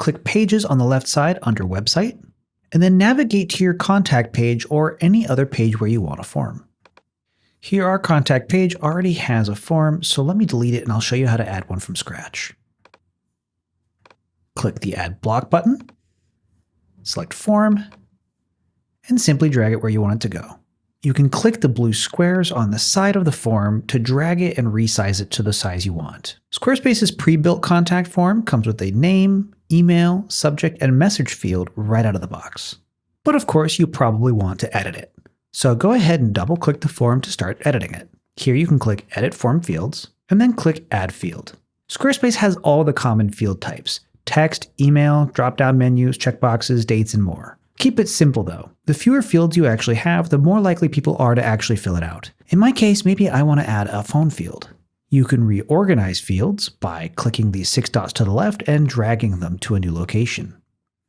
click Pages on the left side under Website, and then navigate to your contact page or any other page where you want a form. Here our contact page already has a form, so let me delete it and I'll show you how to add one from scratch. Click the Add Block button, select Form, and simply drag it where you want it to go. You can click the blue squares on the side of the form to drag it and resize it to the size you want. Squarespace's pre-built contact form comes with a name, email, subject, and message field right out of the box. But of course, you probably want to edit it. So go ahead and double-click the form to start editing it. Here you can click Edit Form Fields, and then click Add Field. Squarespace has all the common field types: text, email, drop-down menus, checkboxes, dates, and more. Keep it simple though. The fewer fields you actually have, the more likely people are to actually fill it out. In my case, maybe I want to add a phone field. You can reorganize fields by clicking the 6 dots to the left and dragging them to a new location.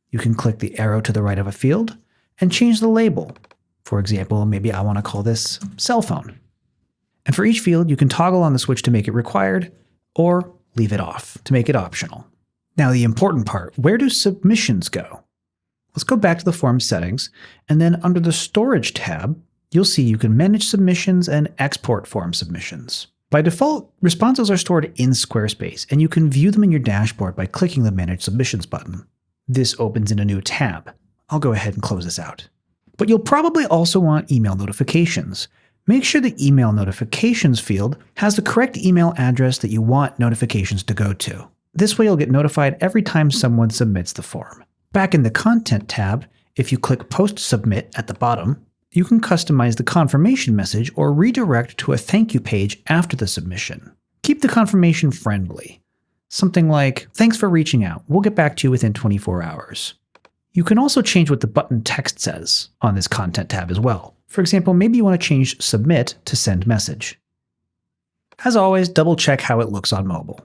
You can click the arrow to the right of a field and change the label. For example, maybe I want to call this cell phone. And for each field, you can toggle on the switch to make it required or leave it off to make it optional. Now the important part, where do submissions go? Let's go back to the form settings, and then under the Storage tab, you'll see you can manage submissions and export form submissions. By default, responses are stored in Squarespace, and you can view them in your dashboard by clicking the Manage Submissions button. This opens in a new tab. I'll go ahead and close this out. But you'll probably also want email notifications. Make sure the Email Notifications field has the correct email address that you want notifications to go to. This way you'll get notified every time someone submits the form. Back in the Content tab, if you click Post Submit at the bottom, you can customize the confirmation message or redirect to a thank you page after the submission. Keep the confirmation friendly. Something like, "Thanks for reaching out. We'll get back to you within 24 hours. You can also change what the button text says on this Content tab as well. For example, maybe you want to change Submit to Send Message. As always, double check how it looks on mobile.